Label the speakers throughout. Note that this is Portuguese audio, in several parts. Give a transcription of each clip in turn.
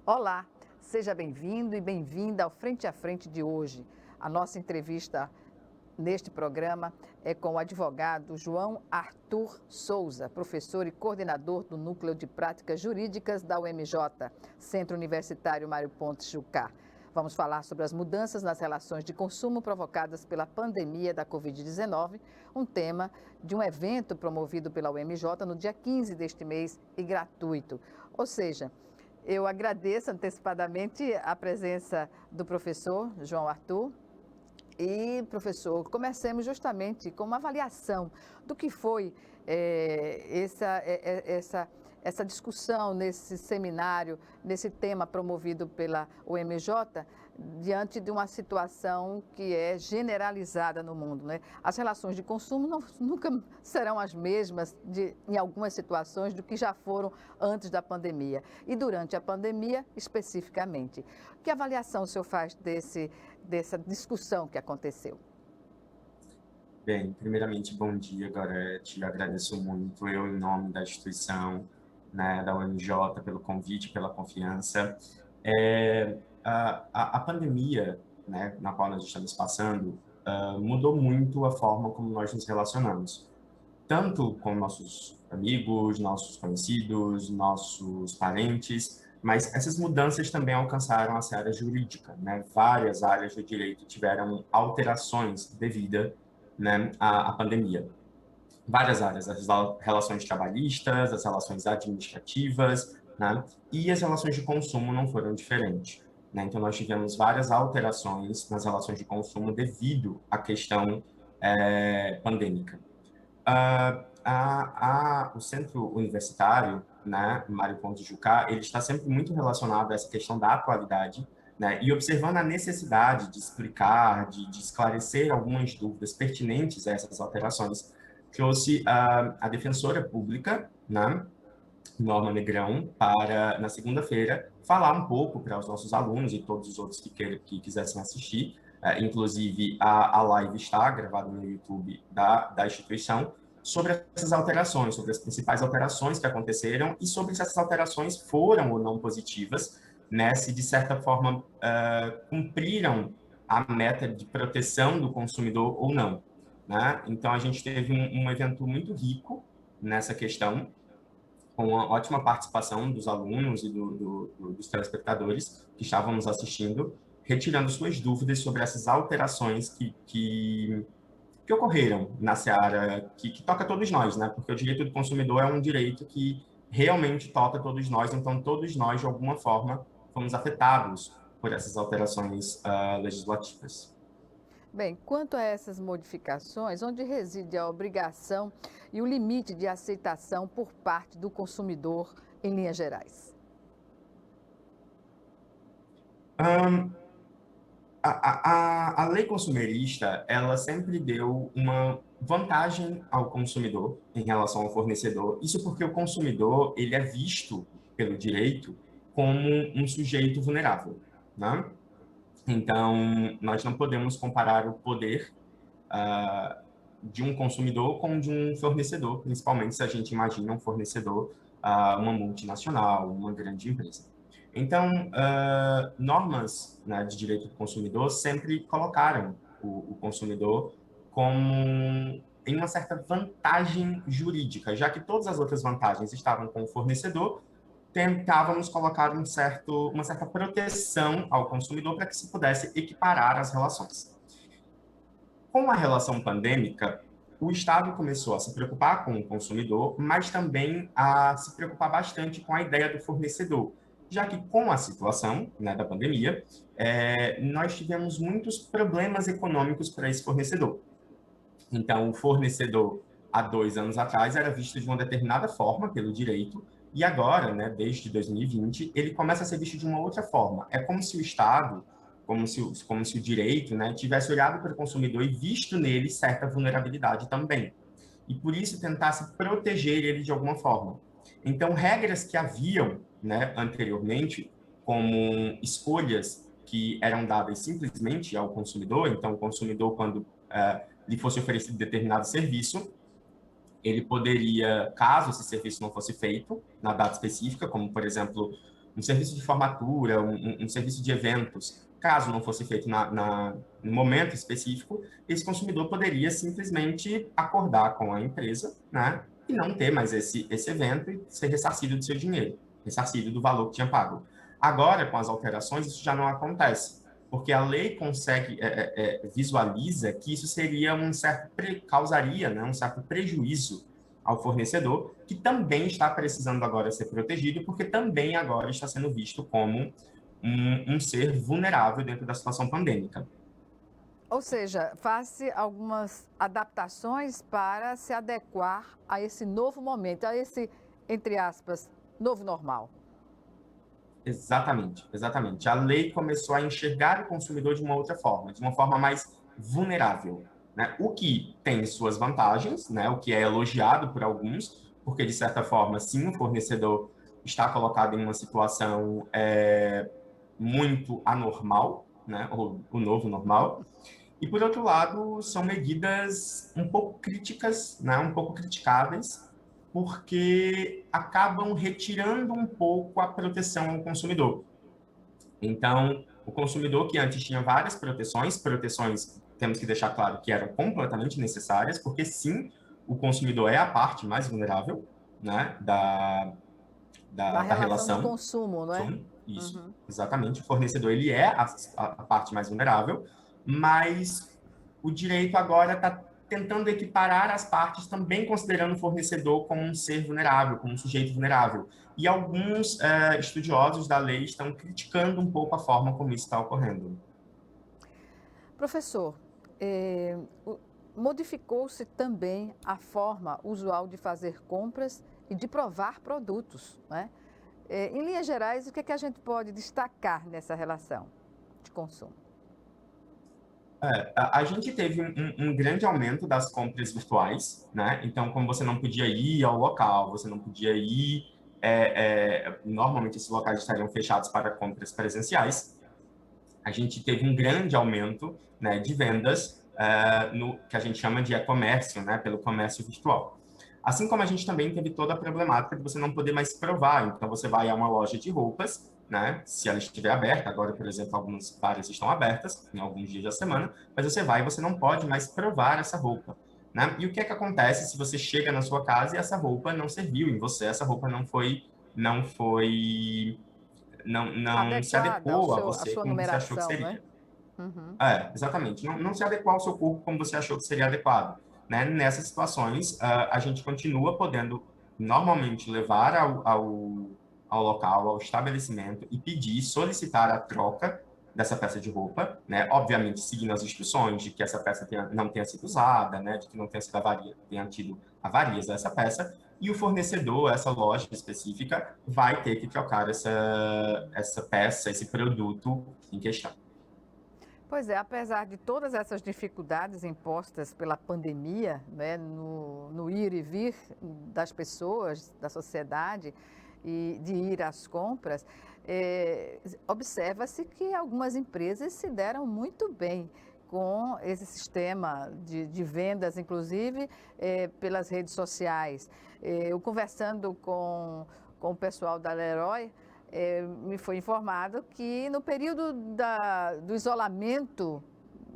Speaker 1: Olá, seja bem-vindo e bem-vinda ao Frente a Frente de hoje. A nossa entrevista neste programa é com o advogado João Arthur Souza, professor e coordenador do Núcleo de Práticas Jurídicas da UMJ, Centro Universitário Mário Pontes Jucá. Vamos falar sobre as mudanças nas relações de consumo provocadas pela pandemia da Covid-19, um tema de um evento promovido pela UMJ no dia 15 deste mês e gratuito. Ou seja, eu agradeço antecipadamente a presença do professor João Arthur. E, professor, comecemos justamente com uma avaliação do que foi essa discussão nesse seminário, nesse tema promovido pela UMJ, diante de uma situação que é generalizada no mundo, né? As relações de consumo nunca serão as mesmas, em algumas situações, do que já foram antes da pandemia e durante a pandemia especificamente. Que avaliação o senhor faz dessa discussão que aconteceu?
Speaker 2: Bem, primeiramente, bom dia, Gorete. Agradeço muito, eu, em nome da instituição, né, da UMJ, pelo convite, pela confiança. A pandemia, né, na qual nós estamos passando, mudou muito a forma como nós nos relacionamos, tanto com nossos amigos, nossos conhecidos, nossos parentes, mas essas mudanças também alcançaram a seara jurídica, né? Várias áreas do direito tiveram alterações devido, né, à pandemia. Várias áreas, as relações trabalhistas, as relações administrativas, né, e as relações de consumo não foram diferentes, né? Então, nós tivemos várias alterações nas relações de consumo devido à questão pandêmica. O centro universitário, né, Mário Pontes Jucá, ele está sempre muito relacionado a essa questão da atualidade, né, e observando a necessidade de explicar, de esclarecer algumas dúvidas pertinentes a essas alterações, trouxe a defensora pública, né, Norma Negrão, para, na segunda-feira, falar um pouco para os nossos alunos e todos os outros que quisessem assistir. Inclusive, a live está gravada no YouTube da instituição, sobre essas alterações, sobre as principais alterações que aconteceram e sobre se essas alterações foram ou não positivas, né, se de certa forma cumpriram a meta de proteção do consumidor ou não, né? Então, a gente teve um evento muito rico nessa questão, com uma ótima participação dos alunos e dos telespectadores que estavam nos assistindo, retirando suas dúvidas sobre essas alterações que ocorreram na seara que toca todos nós, né? Porque o direito do consumidor é um direito que realmente toca todos nós, então todos nós, de alguma forma, fomos afetados por essas alterações legislativas.
Speaker 1: Bem, quanto a essas modificações, onde reside a obrigação e o limite de aceitação por parte do consumidor em linhas gerais?
Speaker 2: Um, a lei consumerista, ela sempre deu uma vantagem ao consumidor em relação ao fornecedor. Isso porque o consumidor, ele é visto pelo direito como um sujeito vulnerável, né? Então, nós não podemos comparar o poder de um consumidor com o de um fornecedor, principalmente se a gente imagina um fornecedor, uma multinacional, uma grande empresa. Então, normas, né, de direito do consumidor sempre colocaram o consumidor como em uma certa vantagem jurídica, já que todas as outras vantagens estavam com o fornecedor, tentávamos colocar uma certa proteção ao consumidor para que se pudesse equiparar as relações. Com a relação pandêmica, o Estado começou a se preocupar com o consumidor, mas também a se preocupar bastante com a ideia do fornecedor, já que com a situação, né, da pandemia, nós tivemos muitos problemas econômicos para esse fornecedor. Então, o fornecedor, há 2 anos atrás, era visto de uma determinada forma pelo direito, e agora, né, desde 2020, ele começa a ser visto de uma outra forma. É como se o Estado, como se o direito, né, tivesse olhado para o consumidor e visto nele certa vulnerabilidade também. E por isso tentasse proteger ele de alguma forma. Então, regras que haviam, né, anteriormente, como escolhas que eram dadas simplesmente ao consumidor, então o consumidor, quando lhe fosse oferecido determinado serviço, ele poderia, caso esse serviço não fosse feito na data específica, como, por exemplo, um serviço de formatura, um serviço de eventos, caso não fosse feito no momento específico, esse consumidor poderia simplesmente acordar com a empresa, né, e não ter mais esse evento e ser ressarcido do seu dinheiro, ressarcido do valor que tinha pago. Agora, com as alterações, isso já não acontece, porque a lei consegue, visualiza que isso seria causaria, né, um certo prejuízo ao fornecedor, que também está precisando agora ser protegido, porque também agora está sendo visto como um ser vulnerável dentro da situação pandêmica.
Speaker 1: Ou seja, faz-se algumas adaptações para se adequar a esse novo momento, a esse, entre aspas, novo normal.
Speaker 2: Exatamente, exatamente. A lei começou a enxergar o consumidor de uma outra forma, de uma forma mais vulnerável, né? O que tem suas vantagens, né? O que é elogiado por alguns, porque de certa forma, sim, o fornecedor está colocado em uma situação muito anormal, né? Ou o novo normal. E por outro lado, são medidas um pouco críticas, né? Um pouco criticáveis, porque acabam retirando um pouco a proteção ao consumidor. Então, o consumidor que antes tinha várias proteções temos que deixar claro que eram completamente necessárias, porque sim, o consumidor é a parte mais vulnerável, né,
Speaker 1: Da
Speaker 2: da
Speaker 1: relação de
Speaker 2: relação.
Speaker 1: consumo, não é?
Speaker 2: Isso,
Speaker 1: Uhum.
Speaker 2: exatamente. O fornecedor ele é a parte mais vulnerável, mas o direito agora está tentando equiparar as partes, também considerando o fornecedor como um ser vulnerável, como um sujeito vulnerável. E alguns estudiosos da lei estão criticando um pouco a forma como isso está ocorrendo.
Speaker 1: Professor, modificou-se também a forma usual de fazer compras e de provar produtos, né? Em linhas gerais, o que é que a gente pode destacar nessa relação de consumo?
Speaker 2: A gente teve um grande aumento das compras virtuais, né? Então, como você não podia ir ao local, você não podia ir. Normalmente, esses locais estariam fechados para compras presenciais. A gente teve um grande aumento, né, de vendas no que a gente chama de e-comércio, né? Pelo comércio virtual. Assim como a gente também teve toda a problemática de você não poder mais provar. Então, você vai a uma loja de roupas, né? Se ela estiver aberta, agora, por exemplo, algumas várias estão abertas, em alguns dias da semana, mas você vai e você não pode mais provar essa roupa, né? E o que é que acontece se você chega na sua casa e essa roupa não serviu em você, essa roupa não se
Speaker 1: Adequada ao
Speaker 2: adequou a
Speaker 1: à
Speaker 2: você
Speaker 1: sua
Speaker 2: como você achou que
Speaker 1: numeração, né?
Speaker 2: seria.
Speaker 1: Uhum.
Speaker 2: Exatamente. Não se adequar ao seu corpo como você achou que seria adequado. Né? Nessas situações, a gente continua podendo normalmente levar ao local, ao estabelecimento e pedir, solicitar a troca dessa peça de roupa, né? Obviamente seguindo as instruções de que essa peça não tenha sido usada, né? De que não tenha tido avarias dessa peça, e o fornecedor, essa loja específica, vai ter que trocar essa peça, esse produto em questão.
Speaker 1: Pois é, apesar de todas essas dificuldades impostas pela pandemia, né, no ir e vir das pessoas, da sociedade, e de ir às compras, observa-se que algumas empresas se deram muito bem com esse sistema de vendas, inclusive pelas redes sociais. Eu conversando com o pessoal da Leroy, me foi informado que no período do isolamento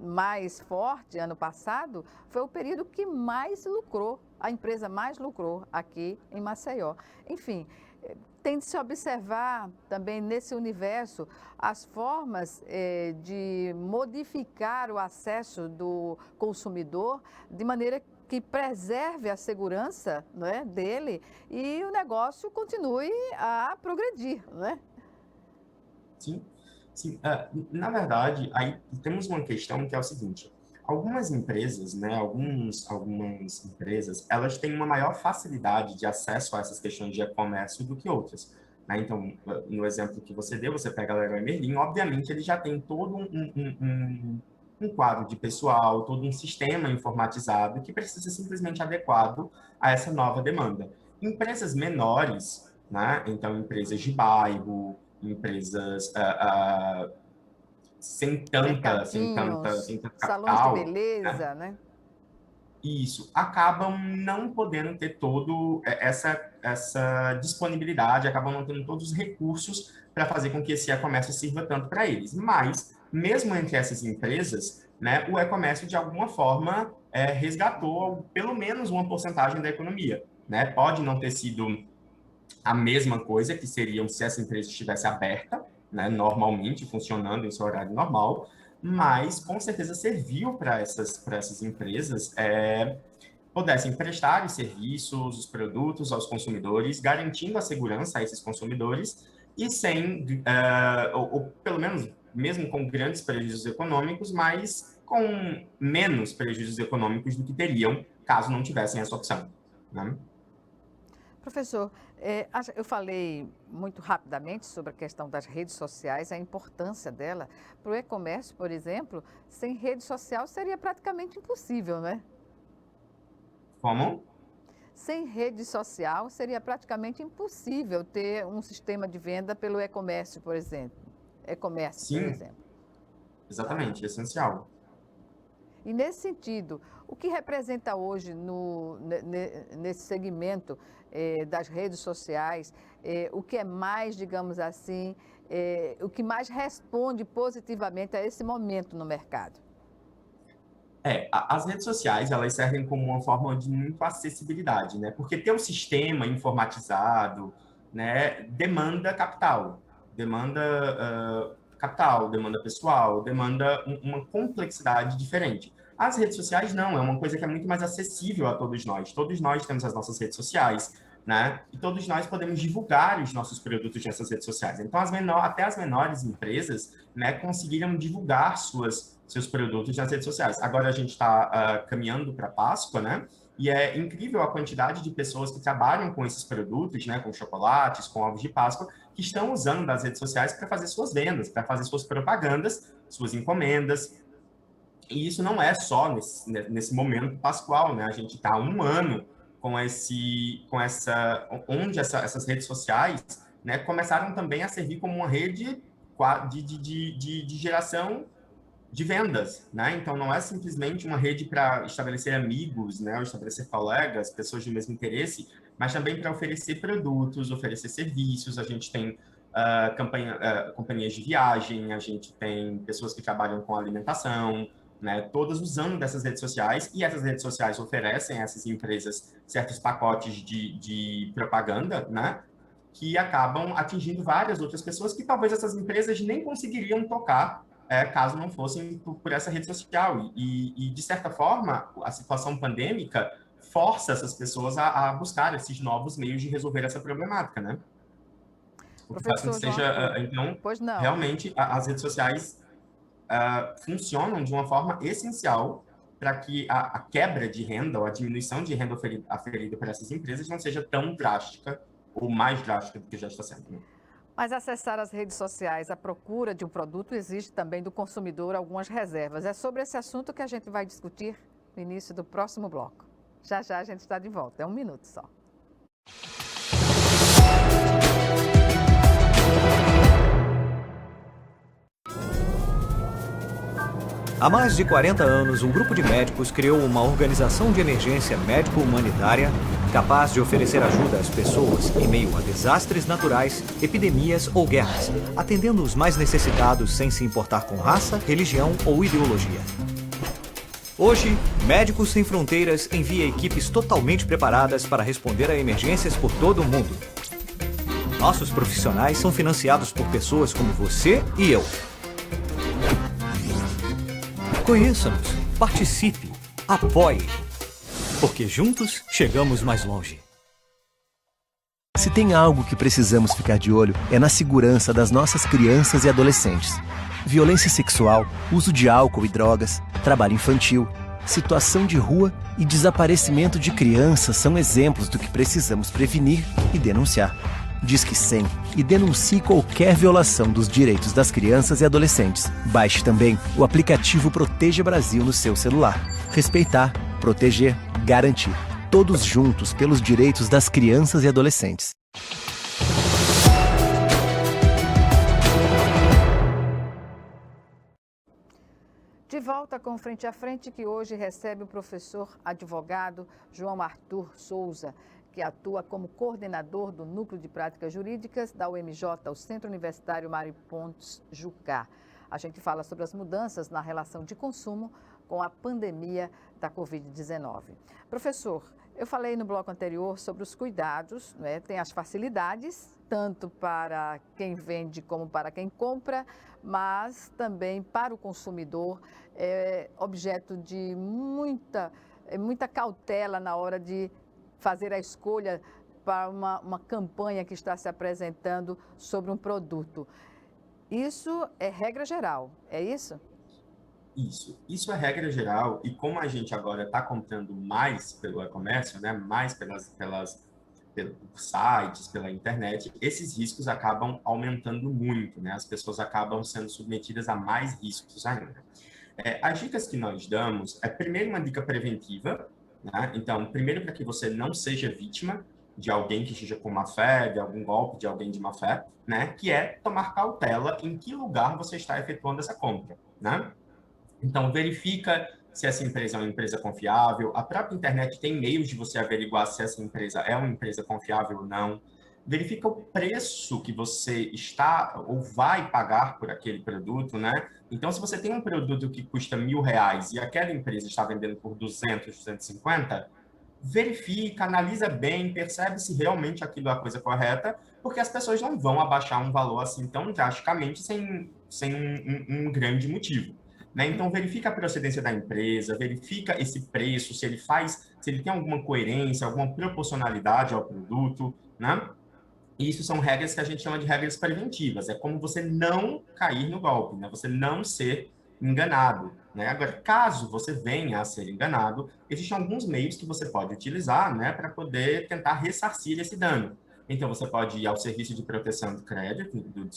Speaker 1: mais forte, ano passado, foi o período que mais lucrou, a empresa mais lucrou aqui em Maceió. Enfim, tem de se observar também nesse universo as formas de modificar o acesso do consumidor de maneira que preserve a segurança, não é, dele e o negócio continue a progredir, não é?
Speaker 2: Sim, sim. Na verdade, aí temos uma questão que é o seguinte: algumas empresas, né, algumas empresas, elas têm uma maior facilidade de acesso a essas questões de e-comércio do que outras. Né? Então, no exemplo que você deu, você pega a Leroy Merlin, obviamente ele já tem todo um quadro de pessoal, todo um sistema informatizado que precisa ser simplesmente adequado a essa nova demanda. Empresas menores, né, então empresas de bairro, empresas sem
Speaker 1: Mercadinhos,
Speaker 2: tanta
Speaker 1: salões de
Speaker 2: capital, né?
Speaker 1: beleza, né?
Speaker 2: isso, acabam não podendo ter todo essa disponibilidade, acabam não tendo todos os recursos para fazer com que esse e-commerce sirva tanto para eles. Mas, mesmo entre essas empresas, né, o e-commerce, de alguma forma, resgatou pelo menos uma porcentagem da economia. Né? Pode não ter sido a mesma coisa que seriam se essa empresa estivesse aberta, né, normalmente, funcionando em seu horário normal, mas com certeza serviu para essas empresas pudessem prestar os serviços, os produtos aos consumidores, garantindo a segurança a esses consumidores e sem, ou pelo menos, mesmo com grandes prejuízos econômicos, mas com menos prejuízos econômicos do que teriam caso não tivessem essa opção. Né?
Speaker 1: Professor, eu falei muito rapidamente sobre a questão das redes sociais, a importância dela. Para o e-comércio, por exemplo, sem rede social seria praticamente impossível, né?
Speaker 2: Como?
Speaker 1: Sem rede social seria praticamente impossível ter um sistema de venda pelo e-comércio, por exemplo. E-comércio,
Speaker 2: Sim,
Speaker 1: por exemplo.
Speaker 2: exatamente, essencial.
Speaker 1: E nesse sentido, o que representa hoje nesse segmento das redes sociais, o que é mais, digamos assim, o que mais responde positivamente a esse momento no mercado?
Speaker 2: As redes sociais, elas servem como uma forma de muita acessibilidade, né? Porque ter um sistema informatizado, né, demanda capital, demanda pessoal, demanda uma complexidade diferente. As redes sociais não, é uma coisa que é muito mais acessível a todos nós. Todos nós temos as nossas redes sociais, né? E todos nós podemos divulgar os nossos produtos nessas redes sociais. Então, até as menores empresas, né, conseguiram divulgar seus produtos nas redes sociais. Agora a gente está caminhando para a Páscoa, né? E é incrível a quantidade de pessoas que trabalham com esses produtos, né, com chocolates, com ovos de Páscoa, que estão usando das redes sociais para fazer suas vendas, para fazer suas propagandas, suas encomendas. E isso não é só nesse momento pascual, né? A gente está há um ano onde essas redes sociais, né, começaram também a servir como uma rede de geração de vendas, né? Então não é simplesmente uma rede para estabelecer amigos, né, ou estabelecer colegas, pessoas do mesmo interesse, mas também para oferecer produtos, oferecer serviços. A gente tem companhias de viagem, a gente tem pessoas que trabalham com alimentação, né, todas usando dessas redes sociais, e essas redes sociais oferecem a essas empresas certos pacotes de propaganda, né, que acabam atingindo várias outras pessoas que talvez essas empresas nem conseguiriam tocar caso não fossem por essa rede social. De certa forma, a situação pandêmica força essas pessoas a buscar esses novos meios de resolver essa problemática, né? O que faz com que
Speaker 1: Professor João
Speaker 2: seja,
Speaker 1: Arthur,
Speaker 2: então,
Speaker 1: pois não.
Speaker 2: realmente, as redes sociais funcionam de uma forma essencial para que a quebra de renda ou a diminuição de renda aferida por essas empresas não seja tão drástica ou mais drástica do que já está sendo. Né?
Speaker 1: Mas acessar as redes sociais, a procura de um produto, exige também do consumidor algumas reservas. É sobre esse assunto que a gente vai discutir no início do próximo bloco. Já já a gente está de volta, é 1 minuto só.
Speaker 3: Há mais de 40 anos, um grupo de médicos criou uma organização de emergência médico-humanitária capaz de oferecer ajuda às pessoas em meio a desastres naturais, epidemias ou guerras, atendendo os mais necessitados sem se importar com raça, religião ou ideologia. Hoje, Médicos Sem Fronteiras envia equipes totalmente preparadas para responder a emergências por todo o mundo. Nossos profissionais são financiados por pessoas como você e eu. Conheça-nos, participe, apoie, porque juntos chegamos mais longe.
Speaker 4: Se tem algo que precisamos ficar de olho, é na segurança das nossas crianças e adolescentes. Violência sexual, uso de álcool e drogas, trabalho infantil, situação de rua e desaparecimento de crianças são exemplos do que precisamos prevenir e denunciar. Disque 100 e denuncie qualquer violação dos direitos das crianças e adolescentes. Baixe também o aplicativo Proteja Brasil no seu celular. Respeitar, proteger, garantir. Todos juntos pelos direitos das crianças e adolescentes.
Speaker 1: De volta com Frente a Frente, que hoje recebe o professor advogado João Arthur Souza, que atua como coordenador do Núcleo de Práticas Jurídicas da UMJ, o Centro Universitário Mário Pontes Jucá. A gente fala sobre as mudanças na relação de consumo com a pandemia da Covid-19. Professor, eu falei no bloco anterior sobre os cuidados, né? Tem as facilidades, tanto para quem vende como para quem compra, mas também para o consumidor é objeto de muita cautela na hora de fazer a escolha para uma campanha que está se apresentando sobre um produto. Isso é regra geral, é isso?
Speaker 2: Isso é regra geral, e como a gente agora está comprando mais pelo e-comércio, né, mais pelos sites, pela internet, esses riscos acabam aumentando muito, né? As pessoas acabam sendo submetidas a mais riscos ainda. As dicas que nós damos primeiro, uma dica preventiva, né? Então, primeiro, para que você não seja vítima de alguém que esteja com má fé, de algum golpe de alguém de má fé, né? Que é tomar cautela em que lugar você está efetuando essa compra, né? Então, verifica se essa empresa é uma empresa confiável. A própria internet tem meios de você averiguar se essa empresa é uma empresa confiável ou não. Verifica o preço que você está ou vai pagar por aquele produto, né? Então, se você tem um produto que custa R$1.000 e aquela empresa está vendendo por 200, 250, verifica, analisa bem, percebe se realmente aquilo é a coisa correta, porque as pessoas não vão abaixar um valor assim tão drasticamente sem um grande motivo. Né? Então, verifica a procedência da empresa, verifica esse preço, se ele tem alguma coerência, alguma proporcionalidade ao produto, né? E isso são regras que a gente chama de regras preventivas. É como você não cair no golpe, né? Você não ser enganado, né? Agora, caso você venha a ser enganado, existem alguns meios que você pode utilizar, né, para poder tentar ressarcir esse dano. Então, você pode ir ao Serviço de Proteção do Crédito, do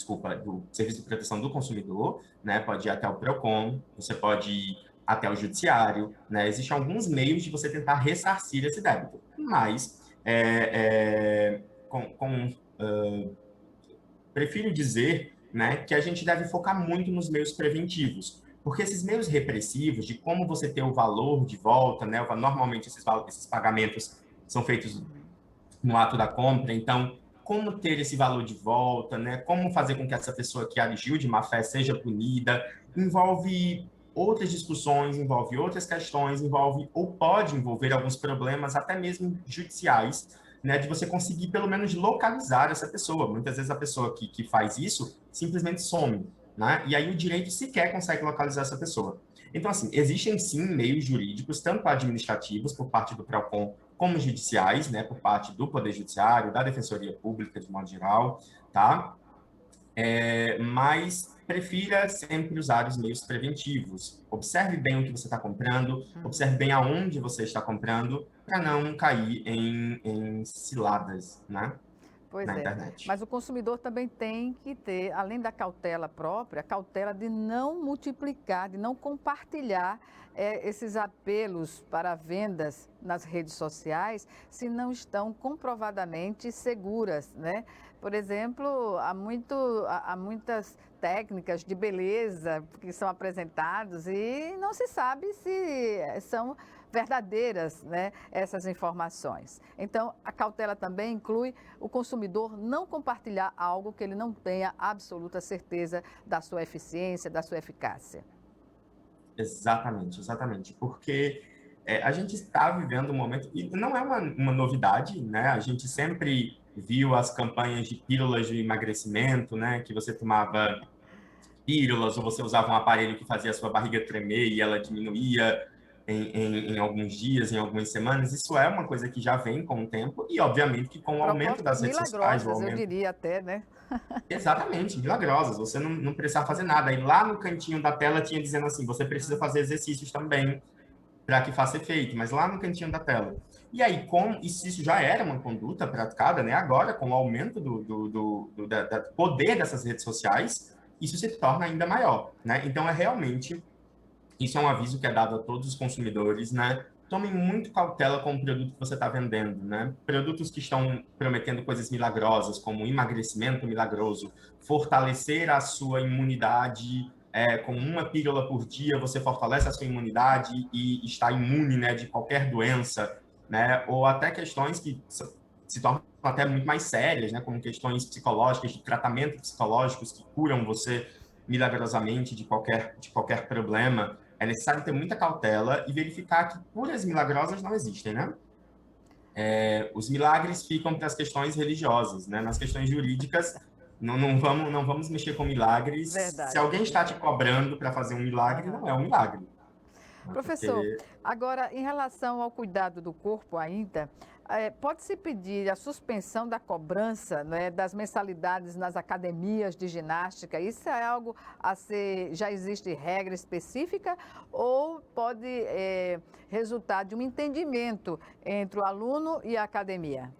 Speaker 2: Serviço de Proteção do Consumidor, né? Pode ir até o PROCON, você pode ir até o Judiciário, né? Existem alguns meios de você tentar ressarcir esse débito. Mas, prefiro dizer, né, que a gente deve focar muito nos meios preventivos, porque esses meios repressivos, de como você ter o valor de volta, né? Normalmente esses pagamentos são feitos no ato da compra, então, como ter esse valor de volta, né? Como fazer com que essa pessoa que agiu de má fé seja punida, envolve outras discussões, envolve outras questões, envolve ou pode envolver alguns problemas, até mesmo judiciais, né? De você conseguir, pelo menos, localizar essa pessoa. Muitas vezes a pessoa que faz isso simplesmente some, né? E aí o direito sequer consegue localizar essa pessoa. Então, assim, existem sim meios jurídicos, tanto administrativos, por parte do PROCON, como judiciais, né, por parte do Poder Judiciário, da Defensoria Pública, de modo geral, tá? Mas prefira sempre usar os meios preventivos. Observe bem o que você está comprando, observe bem aonde você está comprando, para não cair em ciladas, né?
Speaker 1: Pois
Speaker 2: Na
Speaker 1: é,
Speaker 2: internet.
Speaker 1: mas o consumidor também tem que ter, além da cautela própria, a cautela de não multiplicar, de não compartilhar esses apelos para vendas nas redes sociais se não estão comprovadamente seguras, né? Por exemplo, há muitas técnicas de beleza que são apresentadas e não se sabe se são verdadeiras, né, essas informações. Então, a cautela também inclui o consumidor não compartilhar algo que ele não tenha absoluta certeza da sua eficiência, da sua eficácia.
Speaker 2: Exatamente, porque a gente está vivendo um momento, e não é uma novidade, né? A gente sempre viu as campanhas de pílulas de emagrecimento, né? Que você tomava pílulas ou você usava um aparelho que fazia a sua barriga tremer e ela diminuía em alguns dias, em algumas semanas. Isso é uma coisa que já vem com o tempo e, obviamente, que com o aumento das redes sociais...
Speaker 1: Milagrosas, eu diria até, né?
Speaker 2: Exatamente, milagrosas. Você não precisava fazer nada. E lá no cantinho da tela tinha dizendo assim, você precisa fazer exercícios também para que faça efeito, mas lá no cantinho da tela. E aí, isso já era uma conduta praticada, né? Agora, com o aumento do poder dessas redes sociais, isso se torna ainda maior, né? Então, isso é um aviso que é dado a todos os consumidores, né? Tomem muito cautela com o produto que você está vendendo, né? Produtos que estão prometendo coisas milagrosas, como emagrecimento milagroso, fortalecer a sua imunidade com uma pílula por dia você fortalece a sua imunidade e está imune, né, de qualquer doença, né? Ou até questões que se tornam até muito mais sérias, né, como questões psicológicas, de tratamento psicológicos que curam você milagrosamente de qualquer problema. É necessário ter muita cautela e verificar que curas milagrosas não existem, né? Os milagres ficam para as questões religiosas, né? Nas questões jurídicas, não vamos mexer com milagres.
Speaker 1: Verdade.
Speaker 2: Se alguém está te cobrando para fazer um milagre, não é um milagre.
Speaker 1: Professor, agora, em relação ao cuidado do corpo ainda, pode-se pedir a suspensão da cobrança, né, das mensalidades nas academias de ginástica? Isso é algo a ser, já existe regra específica ou pode resultar de um entendimento entre o aluno e a academia?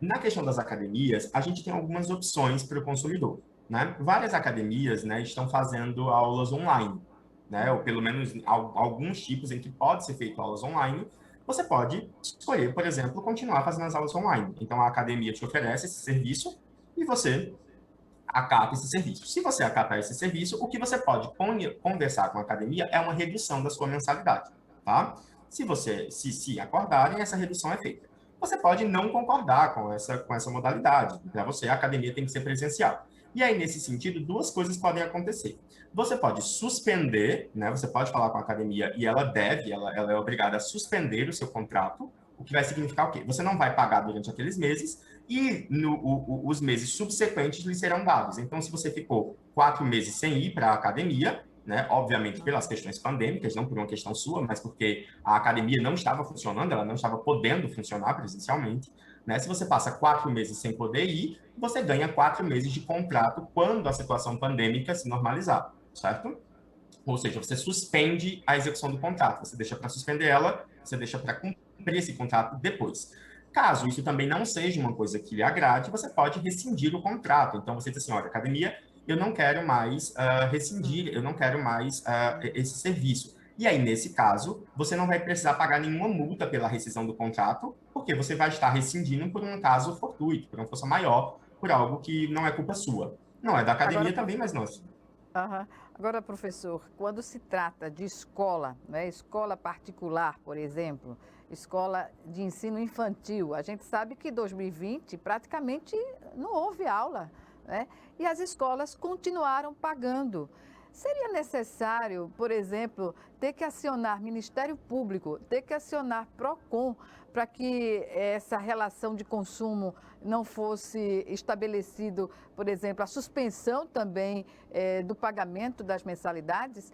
Speaker 2: Na questão das academias, a gente tem algumas opções para o consumidor, né? Várias academias, né, estão fazendo aulas online, né? Ou pelo menos alguns tipos em que pode ser feito aulas online. Você pode escolher, por exemplo, continuar fazendo as aulas online. Então, a academia te oferece esse serviço e você acata esse serviço. Se você acatar esse serviço, o que você pode conversar com a academia é uma redução da sua mensalidade, tá? Se acordarem, essa redução é feita. Você pode não concordar com essa modalidade. Para você, a academia tem que ser presencial. E aí, nesse sentido, duas coisas podem acontecer. Você pode suspender, né? Você pode falar com a academia e ela é obrigada a suspender o seu contrato, o que vai significar o quê? Você não vai pagar durante aqueles meses e os meses subsequentes lhe serão dados. Então, se você ficou 4 meses sem ir para a academia, né? Obviamente pelas questões pandêmicas, não por uma questão sua, mas porque a academia não estava funcionando, ela não estava podendo funcionar presencialmente, né? Se você passa 4 meses sem poder ir, você ganha 4 meses de contrato quando a situação pandêmica se normalizar, certo? Ou seja, você suspende a execução do contrato, você deixa para suspender ela, você deixa para cumprir esse contrato depois. Caso isso também não seja uma coisa que lhe agrade, você pode rescindir o contrato. Então, você diz assim, olha, academia, eu não quero mais rescindir, eu não quero mais esse serviço. E aí, nesse caso, você não vai precisar pagar nenhuma multa pela rescisão do contrato, porque você vai estar rescindindo por um caso fortuito, por uma força maior, por algo que não é culpa sua. Não é da academia também, mas nossa.
Speaker 1: Agora, professor, quando se trata de escola, né, escola particular, por exemplo, escola de ensino infantil, a gente sabe que em 2020 praticamente não houve aula, né? E as escolas continuaram pagando. Seria necessário, por exemplo, ter que acionar Ministério Público, ter que acionar PROCON para que essa relação de consumo não fosse estabelecido, por exemplo, a suspensão também do pagamento das mensalidades?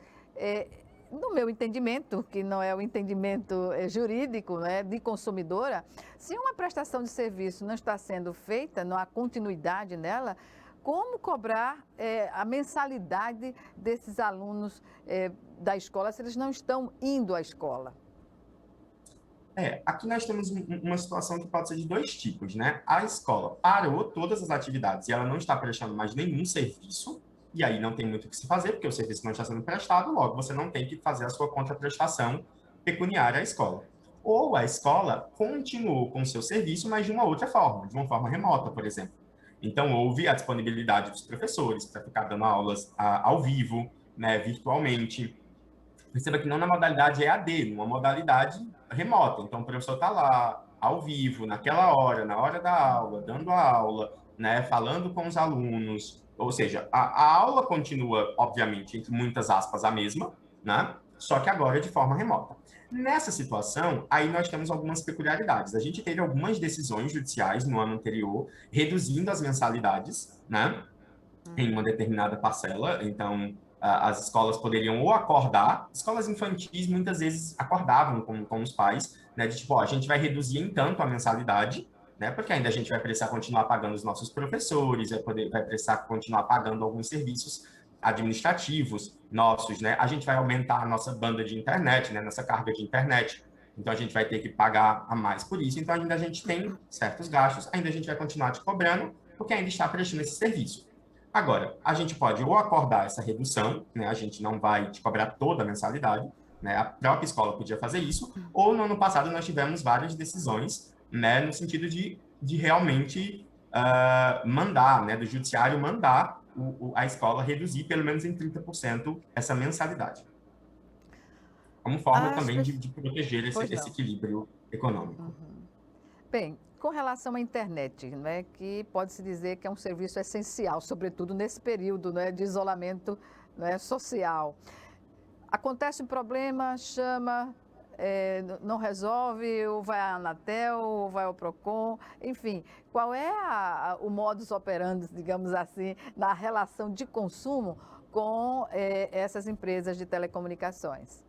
Speaker 1: No meu entendimento, que não é o entendimento jurídico, né, de consumidora, se uma prestação de serviço não está sendo feita, não há continuidade nela, como cobrar a mensalidade desses alunos da escola se eles não estão indo à escola?
Speaker 2: Aqui nós temos uma situação que pode ser de dois tipos, né? A escola parou todas as atividades e ela não está prestando mais nenhum serviço, e aí não tem muito o que se fazer, porque o serviço não está sendo prestado, logo você não tem que fazer a sua contraprestação pecuniária à escola. Ou a escola continuou com o seu serviço, mas de uma outra forma, de uma forma remota, por exemplo. Então, houve a disponibilidade dos professores para ficar dando aulas ao vivo, né, virtualmente. Perceba que não na modalidade EAD, numa modalidade remota. Então, o professor está lá, ao vivo, naquela hora, na hora da aula, dando a aula, né, falando com os alunos. Ou seja, a aula continua, obviamente, entre muitas aspas, a mesma, né, só que agora de forma remota. Nessa situação, aí nós temos algumas peculiaridades. A gente teve algumas decisões judiciais no ano anterior, reduzindo as mensalidades, né, em uma determinada parcela. Então, as escolas poderiam ou acordar, escolas infantis muitas vezes acordavam com os pais, né, de tipo, ó, a gente vai reduzir em tanto a mensalidade, né, porque ainda a gente vai precisar continuar pagando os nossos professores, vai precisar continuar pagando alguns serviços administrativos nossos, né? A gente vai aumentar a nossa banda de internet, né? Nossa carga de internet. Então, a gente vai ter que pagar a mais por isso. Então, ainda a gente tem certos gastos, ainda a gente vai continuar te cobrando, porque ainda está prestando esse serviço. Agora, a gente pode ou acordar essa redução, né? A gente não vai te cobrar toda a mensalidade, né? A própria escola podia fazer isso, ou no ano passado nós tivemos várias decisões, né? No sentido de realmente mandar, né? Do judiciário mandar a escola reduzir pelo menos em 30% essa mensalidade. Como forma também de proteger esse equilíbrio econômico.
Speaker 1: Bem, com relação à internet, né, que pode-se dizer que é um serviço essencial, sobretudo nesse período, né, de isolamento, né, social. Acontece um problema, chama, não resolve, ou vai à Anatel, ou vai ao Procon, enfim. Qual é o modus operandi, digamos assim, na relação de consumo com essas empresas de telecomunicações?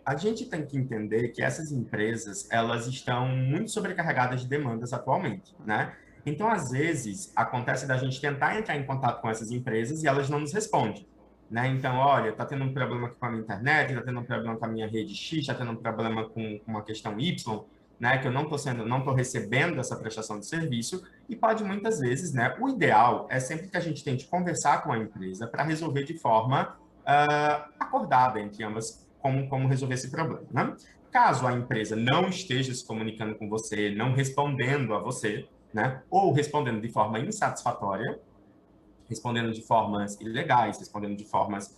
Speaker 2: A gente tem que entender que essas empresas, elas estão muito sobrecarregadas de demandas atualmente, né? Então, às vezes, acontece da gente tentar entrar em contato com essas empresas e elas não nos respondem, né? Então, olha, está tendo um problema aqui com a minha internet, está tendo um problema com a minha rede X, está tendo um problema com uma questão Y, né? Que eu não estou recebendo essa prestação de serviço e pode muitas vezes, né? O ideal é sempre que a gente tente conversar com a empresa para resolver de forma acordada entre ambas como resolver esse problema, né? Caso a empresa não esteja se comunicando com você, não respondendo a você, né? Ou respondendo de forma insatisfatória, respondendo de formas ilegais, respondendo de formas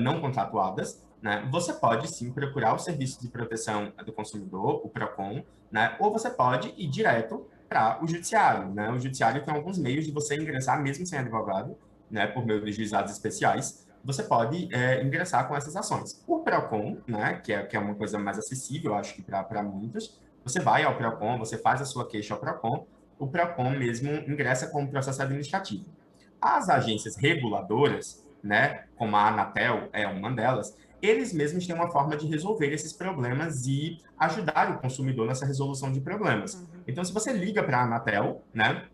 Speaker 2: não contratuadas, né? Você pode sim procurar o Serviço de Proteção do Consumidor, o PROCON, né? Ou você pode ir direto para o Judiciário, né? O Judiciário tem alguns meios de você ingressar, mesmo sem advogado, né? Por meio de juizados especiais, você pode ingressar com essas ações. O PROCON, né, que é uma coisa mais acessível, acho que para muitos, você vai ao PROCON, você faz a sua queixa ao PROCON, o PROCON mesmo ingressa com o processo administrativo. As agências reguladoras, né, como a Anatel é uma delas, eles mesmos têm uma forma de resolver esses problemas e ajudar o consumidor nessa resolução de problemas. Então, se você liga para a Anatel, né,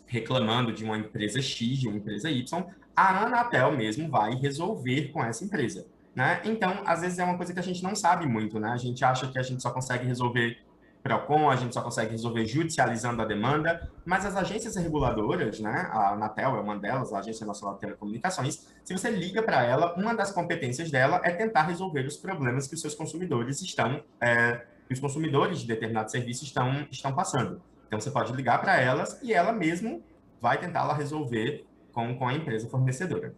Speaker 2: reclamando de uma empresa X, de uma empresa Y, a Anatel mesmo vai resolver com essa empresa, né? Então, às vezes é uma coisa que a gente não sabe muito, né? A gente acha que a gente só consegue resolver PROCON, a gente só consegue resolver judicializando a demanda, mas as agências reguladoras, né? A Anatel é uma delas, a Agência Nacional de Telecomunicações, se você liga para ela, uma das competências dela é tentar resolver os problemas que os seus consumidores os consumidores de determinado serviço estão passando. Então, você pode ligar para elas e ela mesmo vai tentar lá resolver com a empresa fornecedora.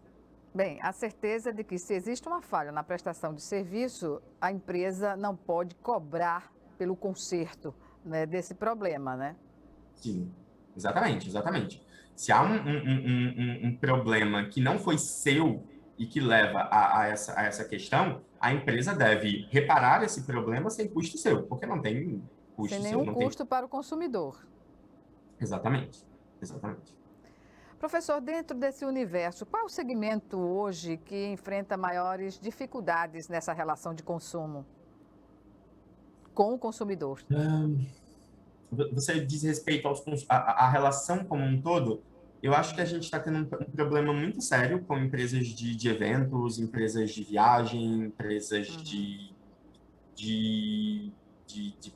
Speaker 1: Bem, a certeza de que se existe uma falha na prestação de serviço, a empresa não pode cobrar pelo conserto, né, desse problema, né?
Speaker 2: Sim, exatamente. Se há um problema que não foi seu e que leva a essa questão, a empresa deve reparar esse problema sem custo seu, porque não tem custo
Speaker 1: sem
Speaker 2: seu.
Speaker 1: Nenhum custo para o consumidor.
Speaker 2: Exatamente.
Speaker 1: Professor, dentro desse universo, qual é o segmento hoje que enfrenta maiores dificuldades nessa relação de consumo com o consumidor?
Speaker 2: Você diz respeito à relação como um todo, eu acho que a gente está tendo um problema muito sério com empresas de eventos, empresas de viagem, empresas de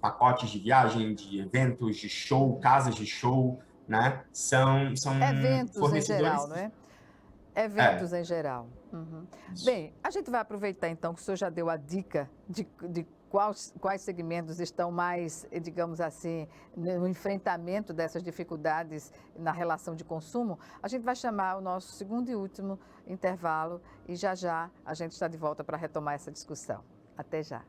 Speaker 2: pacotes de viagem, de eventos, de show, casas de show, né? São
Speaker 1: eventos em geral, não é? Eventos em geral. Bem, a gente vai aproveitar então que o senhor já deu a dica de quais segmentos estão mais, digamos assim, no enfrentamento dessas dificuldades na relação de consumo. A gente vai chamar o nosso segundo e último intervalo e já a gente está de volta para retomar essa discussão. Até já.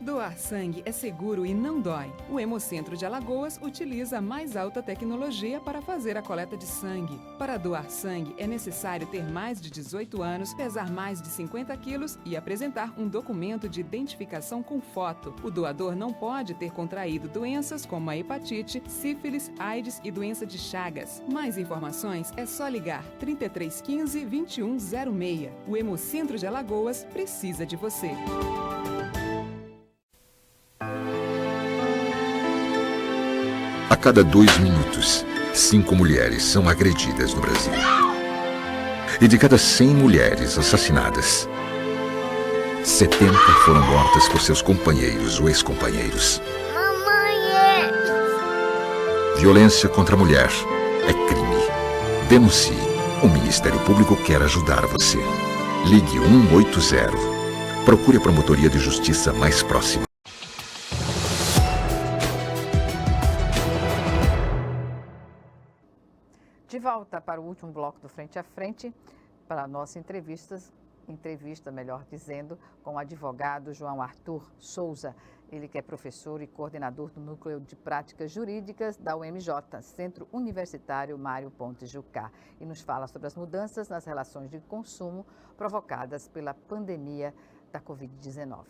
Speaker 5: Doar sangue é seguro e não dói. O Hemocentro de Alagoas utiliza a mais alta tecnologia para fazer a coleta de sangue. Para doar sangue, é necessário ter mais de 18 anos, pesar mais de 50 quilos e apresentar um documento de identificação com foto. O doador não pode ter contraído doenças como a hepatite, sífilis, AIDS e doença de Chagas. Mais informações é só ligar 3315 2106. O Hemocentro de Alagoas precisa de você.
Speaker 6: A cada 2 minutos, 5 mulheres são agredidas no Brasil. E de cada 100 mulheres assassinadas, 70 foram mortas por seus companheiros ou ex-companheiros.
Speaker 7: Mamãe!
Speaker 6: Violência contra a mulher é crime. Denuncie. O Ministério Público quer ajudar você. Ligue 180. Procure a promotoria de justiça mais próxima.
Speaker 1: volta para o último bloco do Frente a Frente, para a nossa entrevista, melhor dizendo, com o advogado João Arthur Souza. Ele que é professor e coordenador do Núcleo de Práticas Jurídicas da UMJ, Centro Universitário Mário Pontes Jucá, e nos fala sobre as mudanças nas relações de consumo provocadas pela pandemia da Covid-19.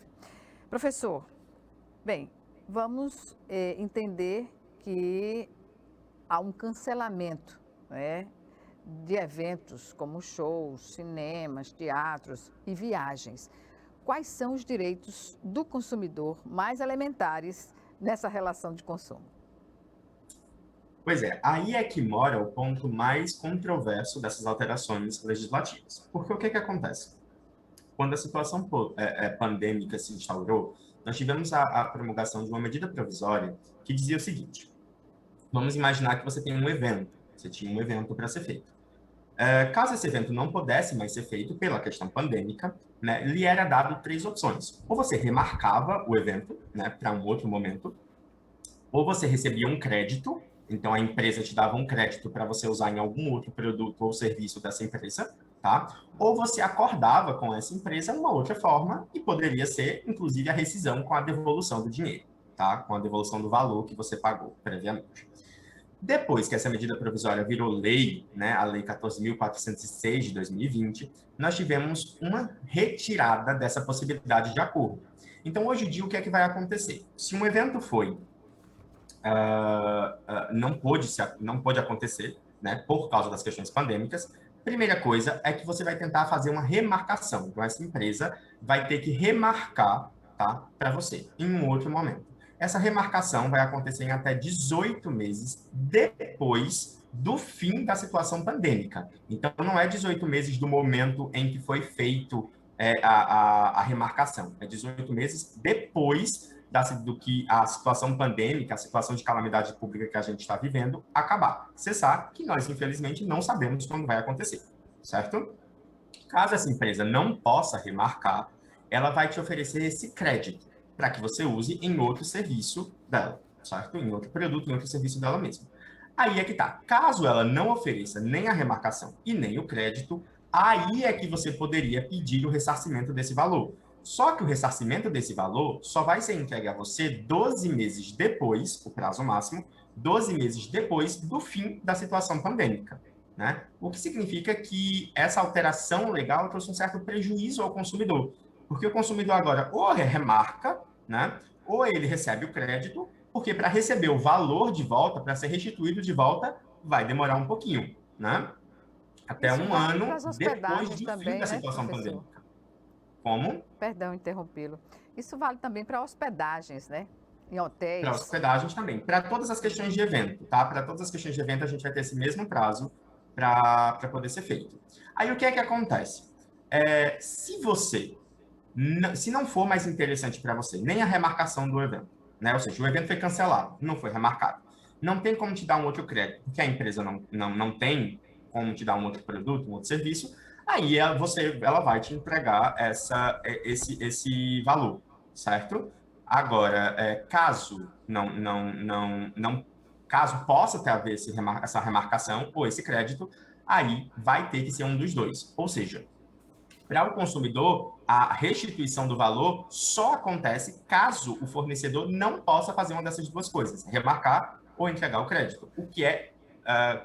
Speaker 1: Professor, bem, vamos entender que há um cancelamento, né, de eventos como shows, cinemas, teatros e viagens. Quais são os direitos do consumidor mais elementares nessa relação de consumo?
Speaker 2: Pois é, aí é que mora o ponto mais controverso dessas alterações legislativas. Porque o que acontece? Quando a situação pandêmica se instaurou, nós tivemos a promulgação de uma medida provisória que dizia o seguinte: vamos imaginar que você tem um evento, você tinha um evento para ser feito. Caso esse evento não pudesse mais ser feito pela questão pandêmica, né, lhe era dado 3 opções. Ou você remarcava o evento, né, para um outro momento, ou você recebia um crédito, então a empresa te dava um crédito para você usar em algum outro produto ou serviço dessa empresa, tá? Ou você acordava com essa empresa uma outra forma e poderia ser, inclusive, a rescisão com a devolução do dinheiro, tá? Com a devolução do valor que você pagou previamente. Depois que essa medida provisória virou lei, né, a Lei 14.406 de 2020, nós tivemos uma retirada dessa possibilidade de acordo. Então, hoje em dia, o que é que vai acontecer? Se um evento não pôde acontecer, né, por causa das questões pandêmicas, primeira coisa é que você vai tentar fazer uma remarcação. Então, essa empresa vai ter que remarcar, tá, para você em um outro momento. Essa remarcação vai acontecer em até 18 meses depois do fim da situação pandêmica. Então, não é 18 meses do momento em que foi feito a remarcação. É 18 meses depois do que a situação pandêmica, a situação de calamidade pública que a gente está vivendo, acabar. Cessar, que nós, infelizmente, não sabemos quando vai acontecer, certo? Caso essa empresa não possa remarcar, ela vai te oferecer esse crédito para que você use em outro serviço dela, certo? Em outro produto, em outro serviço dela mesma. Aí é que tá. Caso ela não ofereça nem a remarcação e nem o crédito, aí é que você poderia pedir o ressarcimento desse valor. Só que o ressarcimento desse valor só vai ser entregue a você 12 meses depois, o prazo máximo, 12 meses depois do fim da situação pandêmica, né? O que significa que essa alteração legal trouxe um certo prejuízo ao consumidor, porque o consumidor agora ou remarca, né, ou ele recebe o crédito, porque para receber o valor de volta, para ser restituído de volta, vai demorar um pouquinho, né? Até um ano depois do fim da situação pandêmica. Como?
Speaker 1: Perdão, interrompê-lo. Isso vale também para hospedagens, né? Em hotéis.
Speaker 2: Para hospedagens também. Para todas as questões de evento, tá? Para todas as questões de evento, a gente vai ter esse mesmo prazo para poder ser feito. Aí, o que é que acontece? Se não for mais interessante para você, nem a remarcação do evento, né? Ou seja, o evento foi cancelado, não foi remarcado. Não tem como te dar um outro crédito, porque a empresa não tem como te dar um outro produto, um outro serviço, aí ela vai te entregar esse valor, certo? Agora, caso caso possa ter a ver essa remarcação ou esse crédito, aí vai ter que ser um dos dois. Ou seja, para o consumidor, a restituição do valor só acontece caso o fornecedor não possa fazer uma dessas duas coisas, remarcar ou entregar o crédito, o que é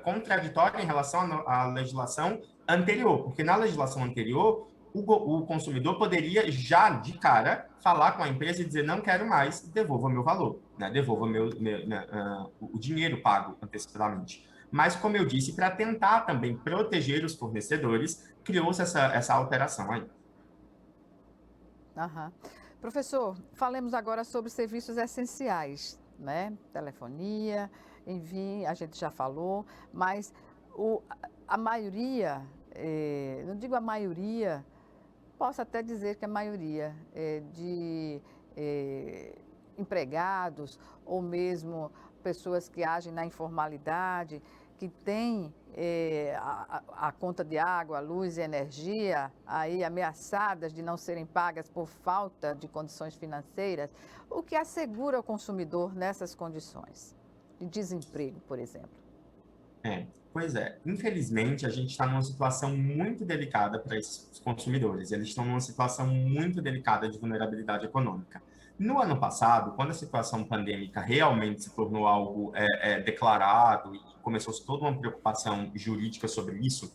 Speaker 2: contraditório em relação à legislação anterior, porque na legislação anterior, o consumidor poderia já de cara falar com a empresa e dizer: não quero mais, devolva meu valor, né? Devolva o dinheiro pago antecipadamente. Mas, como eu disse, para tentar também proteger os fornecedores, criou-se essa alteração aí.
Speaker 1: Uhum. Professor, falemos agora sobre serviços essenciais, né? Telefonia, enfim, a gente já falou, mas a maioria, não digo a maioria, posso até dizer que a maioria de empregados ou mesmo pessoas que agem na informalidade, que têm a conta de água, luz e energia aí ameaçadas de não serem pagas por falta de condições financeiras, o que assegura ao consumidor nessas condições de desemprego, por exemplo?
Speaker 2: Pois é. Infelizmente, a gente está numa situação muito delicada para esses consumidores. Eles estão numa situação muito delicada de vulnerabilidade econômica. No ano passado, quando a situação pandêmica realmente se tornou algo declarado e começou-se toda uma preocupação jurídica sobre isso,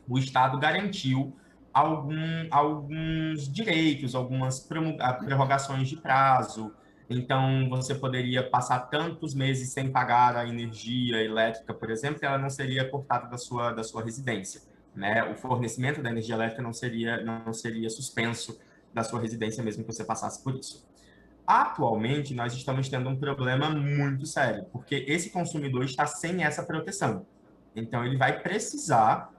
Speaker 2: o Estado garantiu alguns direitos, algumas prorrogações de prazo. Então, você poderia passar tantos meses sem pagar a energia elétrica, por exemplo, e ela não seria cortada da sua residência, né? O fornecimento da energia elétrica não seria suspenso da sua residência, mesmo que você passasse por isso. Atualmente, nós estamos tendo um problema muito sério, porque esse consumidor está sem essa proteção. Então, ele vai precisar,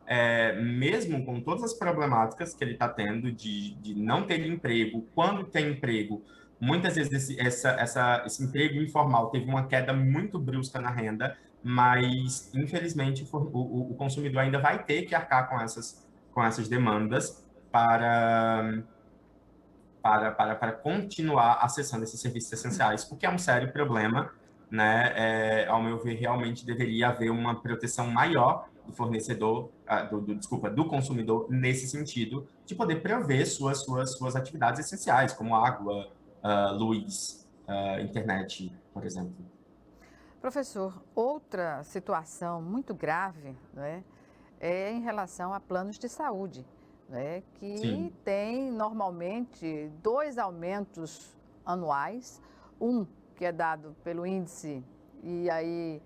Speaker 2: mesmo com todas as problemáticas que ele está tendo de não ter emprego, quando tem emprego, muitas vezes esse emprego informal teve uma queda muito brusca na renda, mas, infelizmente, o consumidor ainda vai ter que arcar com essas demandas para continuar acessando esses serviços essenciais, porque é um sério problema, né? Ao meu ver, realmente deveria haver uma proteção maior do fornecedor, do consumidor nesse sentido, de poder prover suas atividades essenciais, como água, luz, internet, por exemplo.
Speaker 1: Professor, outra situação muito grave, né, é em relação a planos de saúde, né, que
Speaker 2: Sim.
Speaker 1: tem normalmente 2 aumentos anuais, um que é dado pelo índice, e aí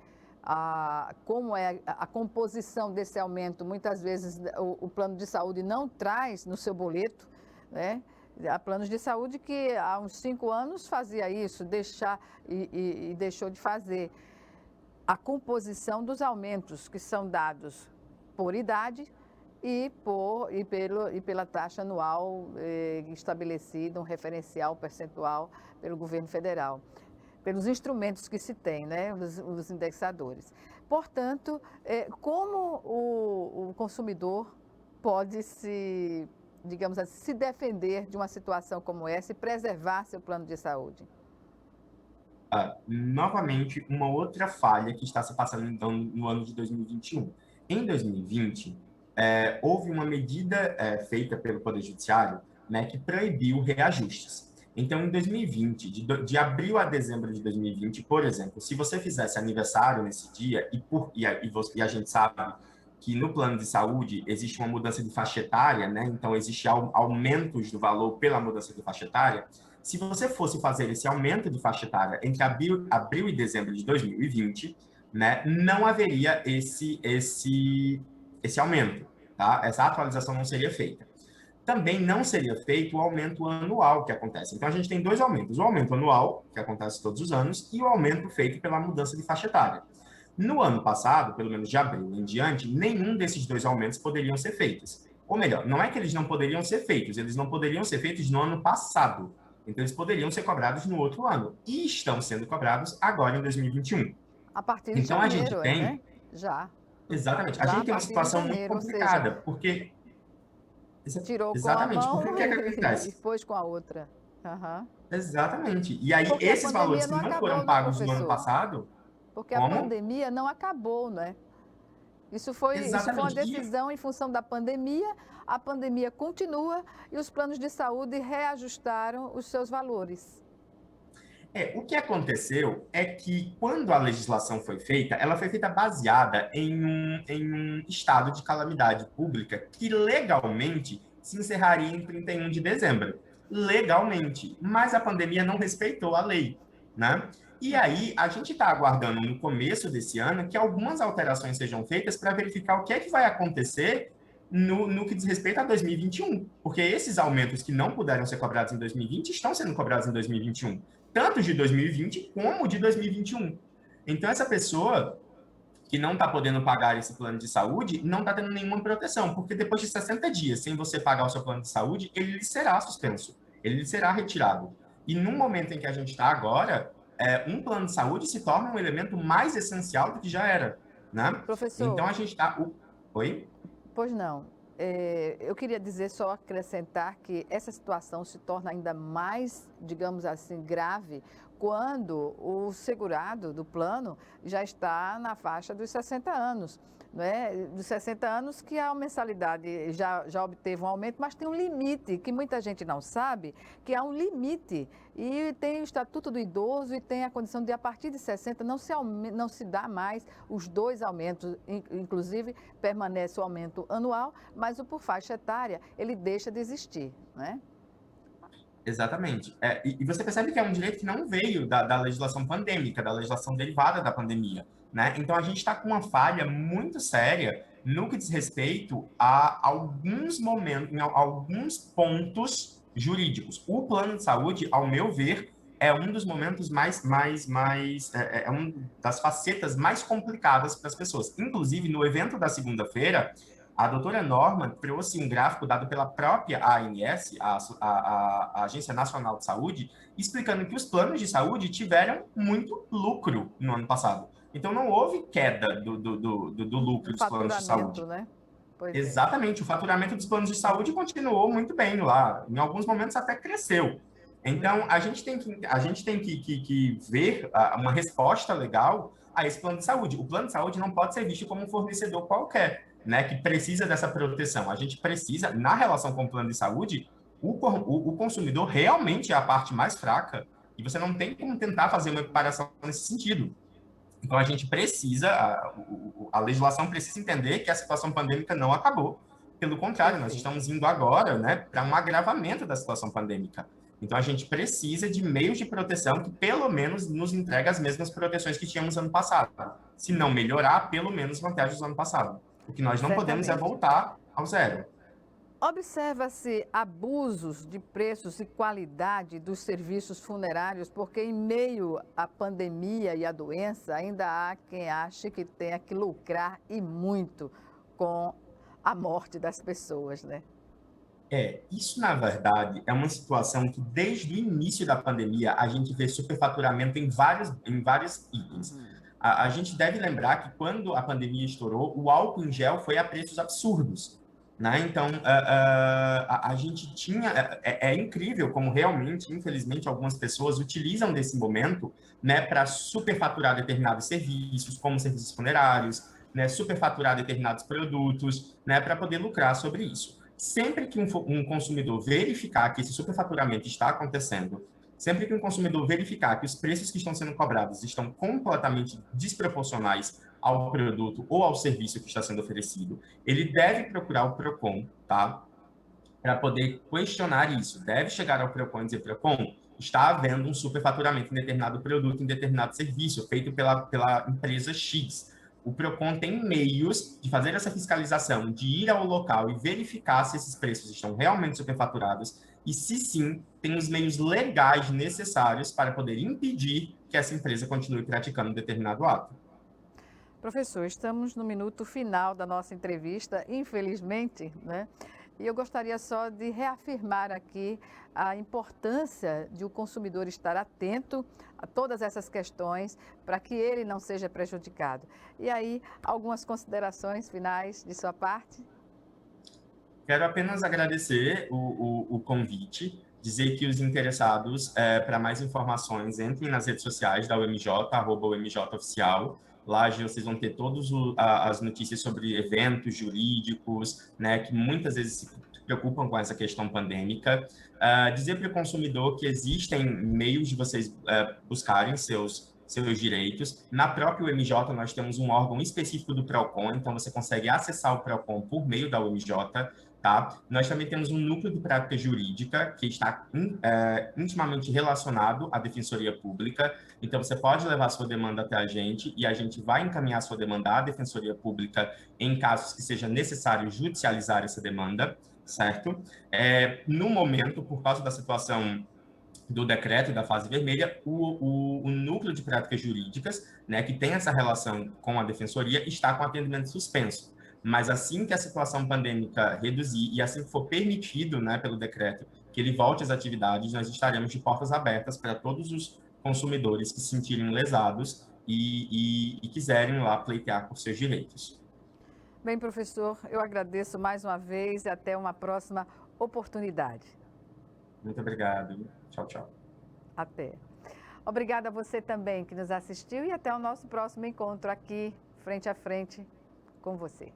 Speaker 1: como é a composição desse aumento, muitas vezes o plano de saúde não traz no seu boleto, né? Há planos de saúde que há uns 5 anos fazia isso, e deixou de fazer. A composição dos aumentos que são dados por idade e pela taxa anual estabelecida, um referencial percentual pelo governo federal, pelos instrumentos que se tem, né, os indexadores. Portanto, como o consumidor pode digamos assim, se defender de uma situação como essa e preservar seu plano de saúde?
Speaker 2: Novamente, uma outra falha que está se passando então, no ano de 2021. Em 2020, houve uma medida feita pelo Poder Judiciário, né, que proibiu reajustes. Então, em 2020, de abril a dezembro de 2020, por exemplo, se você fizesse aniversário nesse dia, e a gente sabe que no plano de saúde existe uma mudança de faixa etária, né? Então, existe aumentos do valor pela mudança de faixa etária. Se você fosse fazer esse aumento de faixa etária entre abril e dezembro de 2020, né, não haveria esse aumento, tá? Essa atualização não seria feita. Também não seria feito o aumento anual que acontece. Então, a gente tem 2 aumentos. O aumento anual, que acontece todos os anos, e o aumento feito pela mudança de faixa etária. No ano passado, pelo menos de abril em diante, nenhum desses 2 aumentos poderiam ser feitos. Ou melhor, não é que eles não poderiam ser feitos, eles não poderiam ser feitos no ano passado. Então, eles poderiam ser cobrados no outro ano. E estão sendo cobrados agora em 2021.
Speaker 1: A partir de
Speaker 2: então,
Speaker 1: janeiro,
Speaker 2: a gente tem...
Speaker 1: né? Já.
Speaker 2: Exatamente.
Speaker 1: Já
Speaker 2: a gente tem uma
Speaker 1: partir de
Speaker 2: situação
Speaker 1: janeiro,
Speaker 2: muito complicada,
Speaker 1: ou seja,
Speaker 2: porque...
Speaker 1: Tirou
Speaker 2: Exatamente.
Speaker 1: com a mão
Speaker 2: Porque o que é que
Speaker 1: e
Speaker 2: acontece?
Speaker 1: pôs com a outra. Uhum.
Speaker 2: Exatamente. E aí,
Speaker 1: Porque a
Speaker 2: esses valores que
Speaker 1: pandemia não
Speaker 2: não
Speaker 1: acabou,
Speaker 2: foram
Speaker 1: né,
Speaker 2: pagos no ano
Speaker 1: professor?
Speaker 2: passado...
Speaker 1: Porque a
Speaker 2: Como?
Speaker 1: pandemia não acabou, né? Isso foi uma
Speaker 2: Exatamente.
Speaker 1: decisão em função da pandemia. A pandemia continua e os planos de saúde reajustaram os seus valores.
Speaker 2: O que aconteceu é que, quando a legislação foi feita, ela foi feita baseada em um estado de calamidade pública que legalmente se encerraria em 31 de dezembro. Legalmente. Mas a pandemia não respeitou a lei, né? E aí, a gente está aguardando, no começo desse ano, que algumas alterações sejam feitas para verificar o que é que vai acontecer no que diz respeito a 2021. Porque esses aumentos que não puderam ser cobrados em 2020 estão sendo cobrados em 2021. Tanto de 2020 como de 2021. Então, essa pessoa que não está podendo pagar esse plano de saúde não está tendo nenhuma proteção, porque depois de 60 dias, sem você pagar o seu plano de saúde, ele lhe será suspenso, ele lhe será retirado. E no momento em que a gente está agora, um plano de saúde se torna um elemento mais essencial do que já era, né?
Speaker 1: Professor.
Speaker 2: Então, a gente está... Oi?
Speaker 1: Pois não. Eu queria dizer, só acrescentar que essa situação se torna ainda mais, digamos assim, grave quando o segurado do plano já está na faixa dos 60 anos. Né? Dos 60 anos que a mensalidade já obteve um aumento, mas tem um limite, que muita gente não sabe, que há um limite. E tem o Estatuto do Idoso e tem a condição de, a partir de 60, não se dá mais os 2 aumentos, inclusive permanece o aumento anual, mas o por faixa etária, ele deixa de existir, né?
Speaker 2: Exatamente. E você percebe que é um direito que não veio da legislação pandêmica, da legislação derivada da pandemia, né? Então, a gente está com uma falha muito séria no que diz respeito a alguns momentos, em alguns pontos jurídicos. O plano de saúde, ao meu ver, é um dos momentos é uma das facetas mais complicadas para as pessoas. Inclusive, no evento da segunda-feira, a doutora Norma trouxe um gráfico dado pela própria ANS, a Agência Nacional de Saúde, explicando que os planos de saúde tiveram muito lucro no ano passado. Então, não houve queda do lucro dos planos de saúde.
Speaker 1: Né?
Speaker 2: Exatamente, o faturamento dos planos de saúde continuou muito bem lá. Em alguns momentos até cresceu. Então, a gente tem que ver uma resposta legal a esse plano de saúde. O plano de saúde não pode ser visto como um fornecedor qualquer, né, que precisa dessa proteção. A gente precisa, na relação com o plano de saúde, o consumidor realmente é a parte mais fraca e você não tem como tentar fazer uma equiparação nesse sentido. Então, a gente precisa, a legislação precisa entender que a situação pandêmica não acabou. Pelo contrário, nós estamos indo agora, né, para um agravamento da situação pandêmica. Então, a gente precisa de meios de proteção que, pelo menos, nos entreguem as mesmas proteções que tínhamos ano passado. Se não melhorar, pelo menos manter as do ano passado. O que nós não podemos é voltar ao zero.
Speaker 1: Observa-se abusos de preços e qualidade dos serviços funerários, porque em meio à pandemia e à doença, ainda há quem ache que tenha que lucrar e muito com a morte das pessoas, né?
Speaker 2: Isso, na verdade, é uma situação que, desde o início da pandemia, a gente vê superfaturamento em vários itens. A gente deve lembrar que, quando a pandemia estourou, o álcool em gel foi a preços absurdos, né? Então, a gente tinha... É incrível como, realmente, infelizmente, algumas pessoas utilizam desse momento, né, para superfaturar determinados serviços, como serviços funerários, né, superfaturar determinados produtos, né, para poder lucrar sobre isso. Sempre que um consumidor verificar que esse superfaturamento está acontecendo, sempre que um consumidor verificar que os preços que estão sendo cobrados estão completamente desproporcionais ao produto ou ao serviço que está sendo oferecido, ele deve procurar o PROCON, tá? Para poder questionar isso. Deve chegar ao PROCON e dizer: PROCON, está havendo um superfaturamento em determinado produto, em determinado serviço, feito pela empresa X. O PROCON tem meios de fazer essa fiscalização, de ir ao local e verificar se esses preços estão realmente superfaturados e, se sim, tem os meios legais necessários para poder impedir que essa empresa continue praticando um determinado ato.
Speaker 1: Professor, estamos no minuto final da nossa entrevista, infelizmente, né? E eu gostaria só de reafirmar aqui a importância de o consumidor estar atento a todas essas questões para que ele não seja prejudicado. E aí, algumas considerações finais de sua parte?
Speaker 2: Quero apenas agradecer o convite, dizer que os interessados, para mais informações, entrem nas redes sociais da UMJ, @UMJOficial. Lá vocês vão ter todas as notícias sobre eventos jurídicos, né, que muitas vezes se preocupam com essa questão pandêmica. Dizer para o consumidor que existem meios de vocês buscarem seus direitos. Na própria UMJ, nós temos um órgão específico do PROCON, então você consegue acessar o PROCON por meio da UMJ. Tá? Nós também temos um núcleo de prática jurídica que está intimamente relacionado à Defensoria Pública. Então, você pode levar sua demanda até a gente e a gente vai encaminhar sua demanda à Defensoria Pública em casos que seja necessário judicializar essa demanda, certo? No momento, por causa da situação do decreto da fase vermelha, o núcleo de práticas jurídicas, né, que tem essa relação com a Defensoria, está com atendimento suspenso. Mas assim que a situação pandêmica reduzir e assim que for permitido, né, pelo decreto, que ele volte às atividades, nós estaremos de portas abertas para todos os consumidores que se sentirem lesados e quiserem lá pleitear por seus direitos.
Speaker 1: Bem, professor, eu agradeço mais uma vez e até uma próxima oportunidade.
Speaker 2: Muito obrigado. Tchau, tchau.
Speaker 1: Até. Obrigada a você também que nos assistiu e até o nosso próximo encontro aqui, frente a frente, com você.